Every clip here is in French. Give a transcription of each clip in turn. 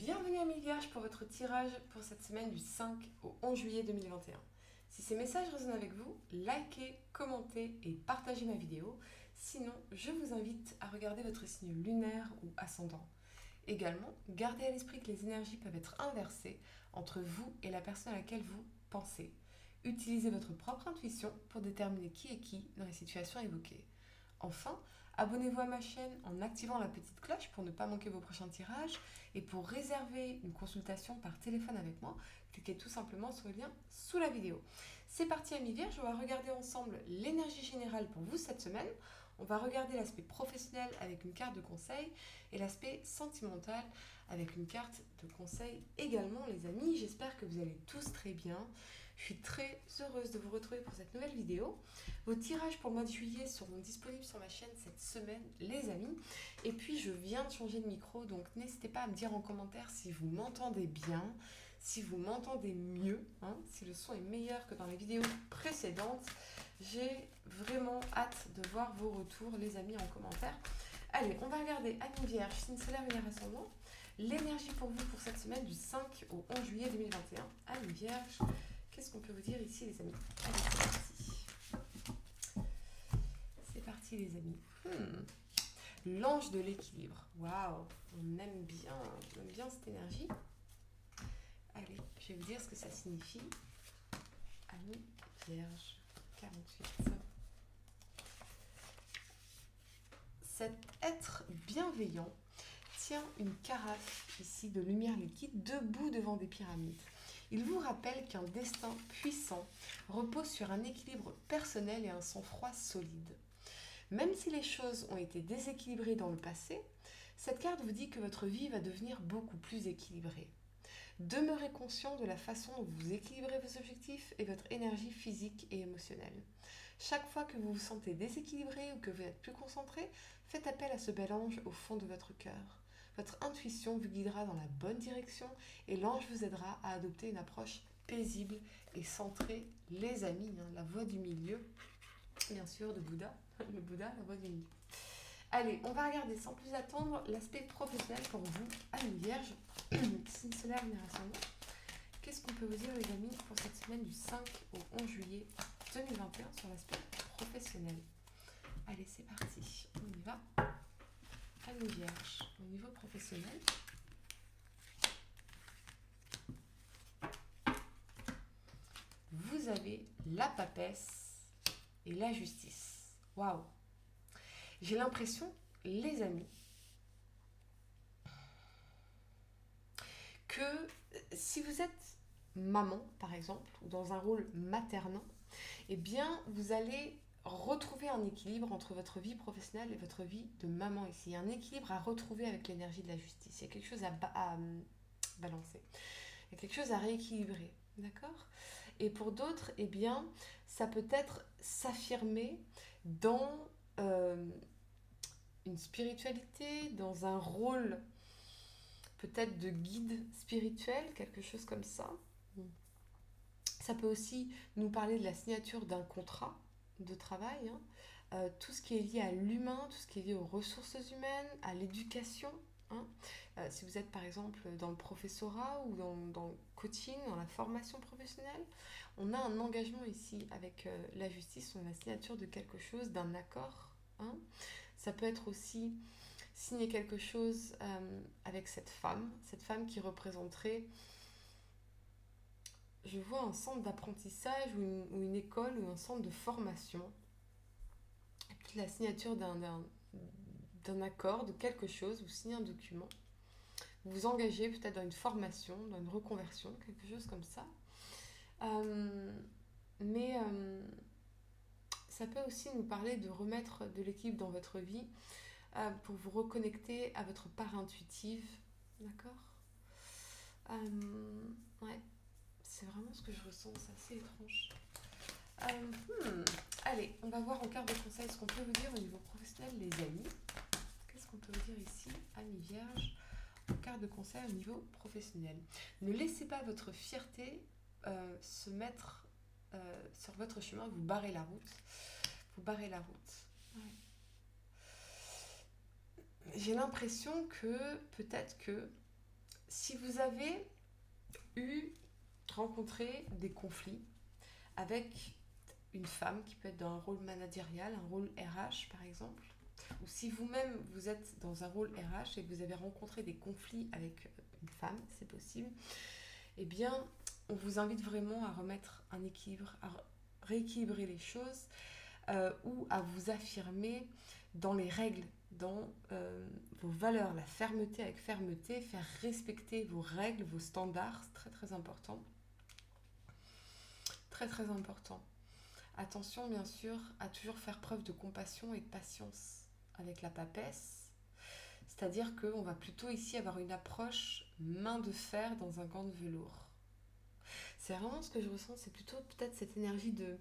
Bienvenue à Vierge pour votre tirage pour cette semaine du 5 au 11 juillet 2021. Si ces messages résonnent avec vous, likez, commentez et partagez ma vidéo. Sinon, je vous invite à regarder votre signe lunaire ou ascendant. Également, gardez à l'esprit que les énergies peuvent être inversées entre vous et la personne à laquelle vous pensez. Utilisez votre propre intuition pour déterminer qui est qui dans les situations évoquées. Enfin, abonnez-vous à ma chaîne en activant la petite cloche pour ne pas manquer vos prochains tirages. Et pour réserver une consultation par téléphone avec moi, cliquez tout simplement sur le lien sous la vidéo. C'est parti amis Vierges, on va regarder ensemble l'énergie générale pour vous cette semaine. On va regarder l'aspect professionnel avec une carte de conseil et l'aspect sentimental avec une carte de conseil également les amis. J'espère que vous allez tous très bien. Je suis très heureuse de vous retrouver pour cette nouvelle vidéo. Vos tirages pour le mois de juillet seront disponibles sur ma chaîne cette semaine, les amis. Et puis, je viens de changer de micro, donc n'hésitez pas à me dire en commentaire si vous m'entendez bien, si vous m'entendez mieux, si le son est meilleur que dans les vidéos précédentes. J'ai vraiment hâte de voir vos retours, les amis, en commentaire. Allez, on va regarder Amis Vierge, signe solaire, lunaire ascendant. L'énergie pour vous pour cette semaine du 5 au 11 juillet 2021. Amis Vierge, qu'est-ce qu'on peut vous dire ici, les amis? Allez, c'est parti. C'est parti, les amis. L'ange de l'équilibre. Waouh, on aime bien cette énergie. Allez, je vais vous dire ce que ça signifie. Amis Vierge, 48. Cet être bienveillant tient une carafe ici de lumière liquide debout devant des pyramides. Il vous rappelle qu'un destin puissant repose sur un équilibre personnel et un sang-froid solide. Même si les choses ont été déséquilibrées dans le passé, cette carte vous dit que votre vie va devenir beaucoup plus équilibrée. Demeurez conscient de la façon dont vous équilibrez vos objectifs et votre énergie physique et émotionnelle. Chaque fois que vous vous sentez déséquilibré ou que vous êtes plus concentré, faites appel à ce bel ange au fond de votre cœur. Votre intuition vous guidera dans la bonne direction et l'ange vous aidera à adopter une approche paisible et centrée, les amis, la voie du milieu, bien sûr, de Bouddha, le Bouddha, la voie du milieu. Allez, on va regarder sans plus attendre l'aspect professionnel pour vous, amis Vierge, signe solaire, lunaire ascendant. Qu'est-ce qu'on peut vous dire, les amis, pour cette semaine du 5 au 11 juillet 2021 sur l'aspect professionnel? Allez, c'est parti, on y va. Amis Vierge, au niveau professionnel, vous avez la papesse et la justice. Waouh! J'ai l'impression, les amis, que si vous êtes maman, par exemple, ou dans un rôle maternant, eh bien, vous allez retrouver un équilibre entre votre vie professionnelle et votre vie de maman ici. Il y a un équilibre à retrouver avec l'énergie de la justice. Il y a quelque chose à balancer. Il y a quelque chose à rééquilibrer. D'accord? Et pour d'autres, eh bien, ça peut être s'affirmer dans une spiritualité, dans un rôle peut-être de guide spirituel, quelque chose comme ça. Ça peut aussi nous parler de la signature d'un contrat de travail, tout ce qui est lié à l'humain, tout ce qui est lié aux ressources humaines, à l'éducation. Si vous êtes par exemple dans le professorat ou dans le coaching, dans la formation professionnelle, on a un engagement ici avec la justice, on a la signature de quelque chose, d'un accord. Ça peut être aussi signer quelque chose avec cette femme qui représenterait, je vois un centre d'apprentissage ou une école ou un centre de formation, et puis la signature d'un accord, de quelque chose, vous signez un document, vous vous engagez peut-être dans une formation, dans une reconversion, quelque chose comme ça. Mais ça peut aussi nous parler de remettre de l'équilibre dans votre vie pour vous reconnecter à votre part intuitive, d'accord? Ouais, c'est vraiment ce que je ressens, c'est assez étrange. Allez, on va voir en carte de conseil ce qu'on peut vous dire au niveau professionnel, les amis. Qu'est-ce qu'on peut vous dire ici, amis Vierge, en carte de conseil au niveau professionnel? Ne laissez pas votre fierté se mettre sur votre chemin, vous barrez la route. Vous barrez la route. Ouais. J'ai l'impression que peut-être que si vous avez rencontré des conflits avec une femme qui peut être dans un rôle managérial, un rôle RH par exemple, ou si vous-même vous êtes dans un rôle RH et que vous avez rencontré des conflits avec une femme, c'est possible, eh bien on vous invite vraiment à remettre un équilibre, à rééquilibrer les choses ou à vous affirmer dans les règles, dans vos valeurs, la fermeté avec fermeté, faire respecter vos règles, vos standards, c'est très très important. Très très important. Attention bien sûr à toujours faire preuve de compassion et de patience avec la papesse, c'est-à-dire qu'on va plutôt ici avoir une approche main de fer dans un gant de velours. C'est vraiment ce que je ressens, c'est plutôt peut-être cette énergie de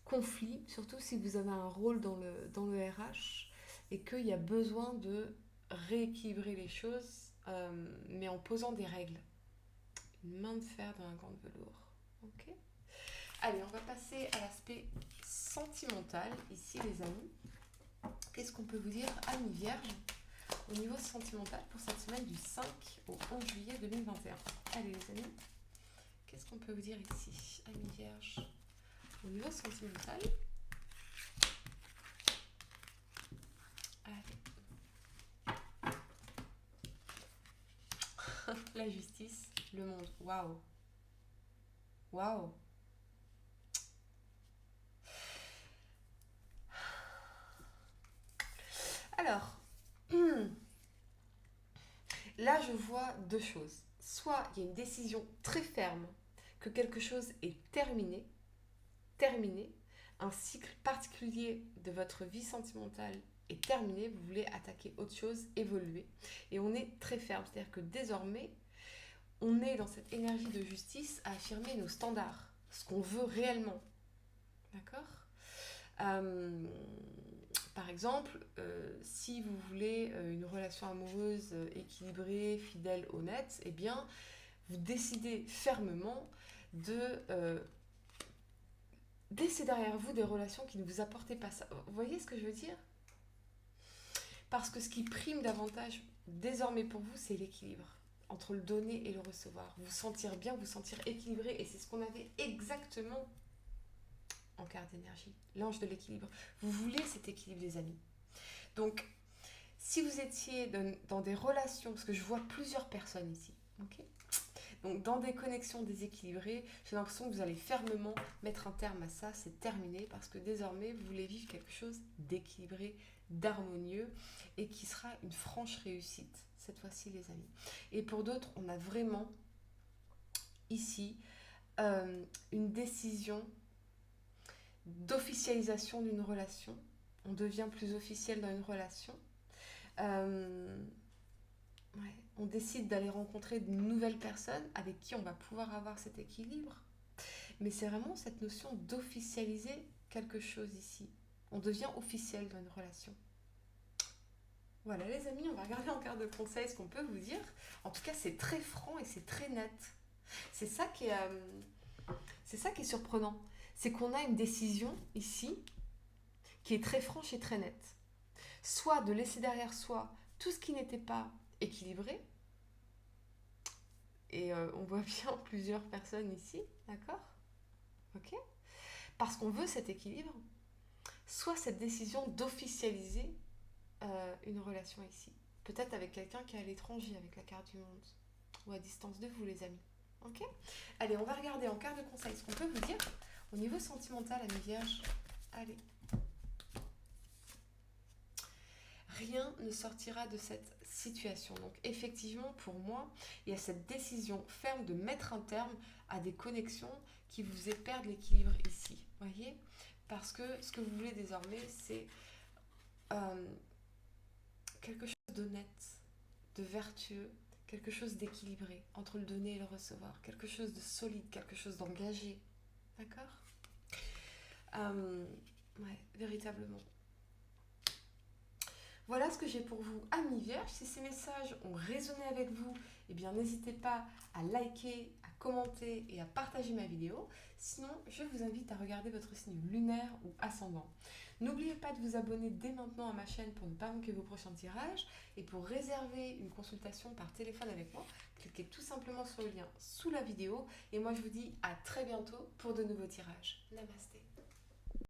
conflit, surtout si vous avez un rôle dans le RH et qu'il y a besoin de rééquilibrer les choses, mais en posant des règles. Une main de fer dans un gant de velours. Ok ? Allez, on va passer à l'aspect sentimental, ici les amis. Qu'est-ce qu'on peut vous dire, amis vierges, au niveau sentimental pour cette semaine du 5 au 11 juillet 2021 ? Allez les amis, qu'est-ce qu'on peut vous dire ici, amis vierges, au niveau sentimental ? Allez. La justice, le monde, waouh. Waouh. Alors, là je vois deux choses. Soit il y a une décision très ferme que quelque chose est terminé, un cycle particulier de votre vie sentimentale est terminé, vous voulez attaquer autre chose, évoluer. Et on est très ferme, c'est-à-dire que désormais, on est dans cette énergie de justice à affirmer nos standards, ce qu'on veut réellement. D'accord ? Par exemple, si vous voulez une relation amoureuse équilibrée, fidèle, honnête, eh bien, vous décidez fermement de laisser derrière vous des relations qui ne vous apportaient pas ça. Vous voyez ce que je veux dire ? Parce que ce qui prime davantage désormais pour vous, c'est l'équilibre entre le donner et le recevoir. Vous sentir bien, vous sentir équilibré, et c'est ce qu'on avait exactement en carte d'énergie, l'ange de l'équilibre. Vous voulez cet équilibre, les amis. Donc, si vous étiez dans des relations, parce que je vois plusieurs personnes ici, ok ? Donc, dans des connexions déséquilibrées, j'ai l'impression que vous allez fermement mettre un terme à ça, c'est terminé, parce que désormais, vous voulez vivre quelque chose d'équilibré, d'harmonieux, et qui sera une franche réussite, cette fois-ci, les amis. Et pour d'autres, on a vraiment, ici, une décision d'officialisation d'une relation. On devient plus officiel dans une relation. On décide d'aller rencontrer de nouvelles personnes avec qui on va pouvoir avoir cet équilibre. Mais c'est vraiment cette notion d'officialiser quelque chose ici. On devient officiel dans une relation. Voilà les amis, on va regarder en carte de conseil ce qu'on peut vous dire. En tout cas, c'est très franc et c'est très net. C'est ça qui est surprenant. C'est qu'on a une décision ici qui est très franche et très nette. Soit de laisser derrière soi tout ce qui n'était pas équilibré. Et on voit bien plusieurs personnes ici, d'accord ? Ok ? Parce qu'on veut cet équilibre. Soit cette décision d'officialiser une relation ici. Peut-être avec quelqu'un qui est à l'étranger, avec la carte du monde. Ou à distance de vous, les amis. Ok ? Allez, on va regarder en carte de conseil ce qu'on peut vous dire au niveau sentimental, amis vierges. Allez. Rien ne sortira de cette situation. Donc effectivement, pour moi, il y a cette décision ferme de mettre un terme à des connexions qui vous faisaient perdre l'équilibre ici. Voyez ? Parce que ce que vous voulez désormais, c'est quelque chose d'honnête, de vertueux, quelque chose d'équilibré entre le donner et le recevoir, quelque chose de solide, quelque chose d'engagé. D'accord ? Ouais, véritablement. Voilà ce que j'ai pour vous, amis vierges. Si ces messages ont résonné avec vous, eh bien n'hésitez pas à liker, à commenter et à partager ma vidéo. Sinon, je vous invite à regarder votre signe lunaire ou ascendant. N'oubliez pas de vous abonner dès maintenant à ma chaîne pour ne pas manquer vos prochains tirages. Et pour réserver une consultation par téléphone avec moi, cliquez tout simplement sur le lien sous la vidéo. Et moi, je vous dis à très bientôt pour de nouveaux tirages. Namasté.